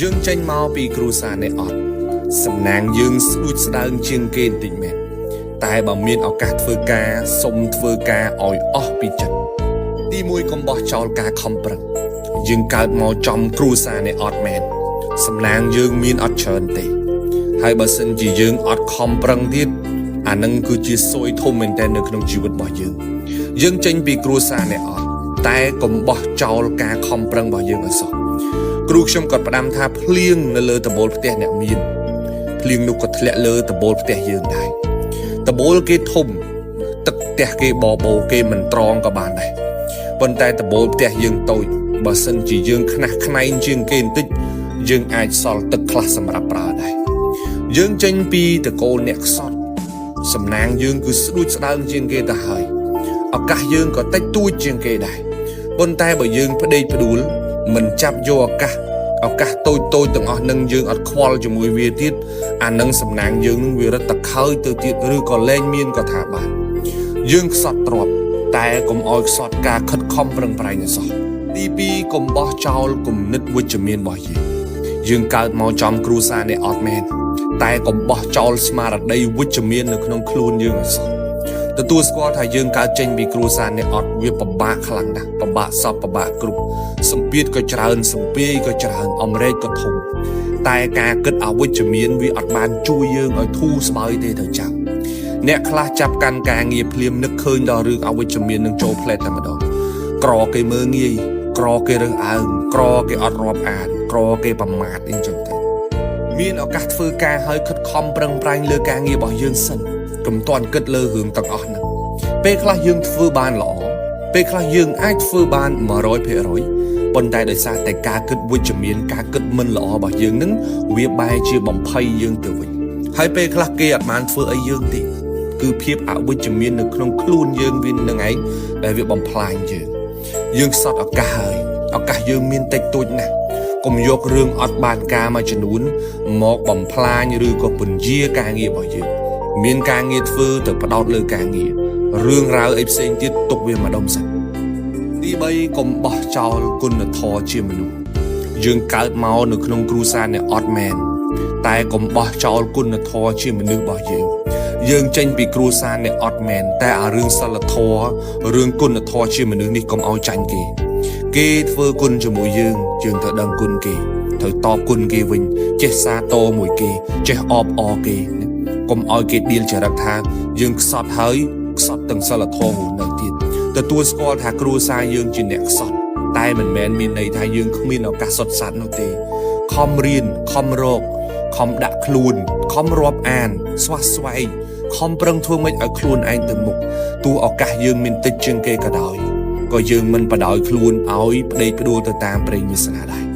យើងចេញមកពីគ្រួសារនេះអត់សំណាងយើងស្ដួចស្ដើងជាងគេបន្តិចមែនតែបើមានឱកាសធ្វើការសុំធ្វើការឲ្យអស់ពីចិត្តទី1កុំបោះចោលការខំប្រឹងយើងកើតមកចំគ្រួសារនេះអត់មែនសំណាងយើងមានអត់ច្រើនទេហើយបើសិនជាយើងអត់ខំប្រឹងទៀតអានឹងគឺជាសួយធំមែនតើនៅក្នុងជីវិតរបស់យើងចេញពីគ្រួសារនេះអត់តែកុំបោះចោលការខំប្រឹងរបស់យើងឲ្យសោះគ្រូខ្ញុំក៏ផ្ដាំថាភ្លៀងនៅលើដំបូលផ្ទះអ្នកមានភ្លៀងនោះក៏ធ្លាក់លើដំបូលផ្ទះយើងដែរដំបូលគេធំទឹកផ្ទះគេបបោគេមិនត្រង់ក៏បានដែរប៉ុន្តែដំបូលផ្ទះយើងតូចបើសិនជាយើងខ្នះខ្នែងជាងគេបន្តិចយើងអាចសល់ទឹកខ្លះសម្រាប់ប្រើដែរយើងចេញពីតកូលអ្នកខ្សត់សំណាងយើងគឺស្ដួចស្ដើងជាងគេទៅហើយឱកាសយើងក៏តិចតួចជាងគេដែរប៉ុន្តែបើយើងផ្ដេកផ្ដួលមិនចាប់យកឱកាសតូចទាំងអស់នឹងយើងអត់ខ្វល់ជាមួយវាទៀតអានឹងសំណាងយើងនឹងវារត់តខើយទៅទៀតឬក៏លែងមានក៏ថាបានយើងខ្សត់ទ្រពតែកុំឲ្យខ្សត់ការខិតខំប្រឹងប្រែងសោះទី2កុំបោះចោលគំនិតវិជ្ជមានរបស់យើងកើតមកចំគ្រួសារនេះអត់មែនតែកុំបោះចោលស្មារតីវិជ្ជមាននៅក្នុងខ្លួនយើងឲ្យសោះទទួលស្គាល់ថាយើងកើតចេញពីគ្រួសារនេះអត់វាពិបាកខ្លាំងណាស់ពិបាកសពពិបាកគ្រប់សម្ពាធក៏ច្រើនសម្ពាយក៏ច្រើនអំរែកក៏ធំតែការគិតអវិជ្ជមានវាអត់បានជួយយើងឲ្យធូរស្បើយទេទៅចាំអ្នកខ្លះចាប់កាន់ការងារភ្លាមនឹកឃើញដល់រឿងអវិជ្ជមាននឹងចូលផ្លែតតែម្ដងក្រគេមើងងាយក្រគេរើសអើងក្រគេអត់រាប់អានក្រគេប្រមាថអីចឹងទៅមានឱកាសធ្វើការឲ្យខិតខំប្រឹងប្រែងលើការងាររបស់យើងសិនកុំទាន់គិតលើរឿងទាំងអស់ហ្នឹងពេលខ្លះយើងធ្វើបានល្អពេលខ្លះយើងអាចធ្វើបាន 100% ប៉ុន្តែដោយសារតែការគិតវិជ្ជមានការគិតមិនល្អរបស់យើងហ្នឹងវាបែរជាបំភ័យយើងទៅវិញហើយពេលខ្លះគេអត់បានធ្វើអីយើងទេគឺភាពអវិជ្ជមាននៅក្នុងខ្លួនយើងវានឹងឯងដែលវាបំផ្លាញយើងខ្សត់ឱកាសហើយឱកាសយើងមានតិចតួចណាស់កុំយករឿងអត់បានការមួយចំនួនមកបំផ្លាញឬក៏ពន្យាការងាររបស់យើងមានការងារធ្វើទៅផ្ដោតលើការងាររឿងរ៉ាវអីផ្សេងទៀតទុកវាម្ដុំសិនទី3កុំបោះចោលគុណធម៌ជាមនុស្សយើងកើតមកនៅក្នុងគ្រួសារនេះអត់មែនតែកុំបោះចោលគុណធម៌ជាមនុស្សរបស់យើងចេញពីគ្រួសារនេះអត់មែនតែអារឿងសិលធម៌រឿងគុណធម៌ជាមនុស្សនេះកុំឲ្យចាញ់គេធ្វើគុណជាមួយយើងត្រូវដឹងគុណគេត្រូវតបគុណគេវិញចេះសាទរមួយគេចេះអបអរគេកុំឲ្យគេដៀលចរិតថាយើងខ្សត់ហើយខ្សត់ទាំងសិលធម៌នៅទៀតទទួលស្គាល់ថាគ្រួសារយើងជាអ្នកខ្សត់តែមិនមែនមានន័យថាយើងគ្មានឱកាសសុទ្ធសាធនោះទេខំរៀនខំរកខំដាក់ខ្លួនខំរាប់អានស្វះស្វែងខំប្រឹងធ្វើម៉េចឲ្យខ្លួនឯងទៅមុខទោះឱកាសយើងមានតិចជាងគេក៏ដោយក៏យើងមិនបដ ாய் ខ្លួនឲ្យផ្ដេកផ្ដួលទៅតាមប្រេងវាសនាដែរ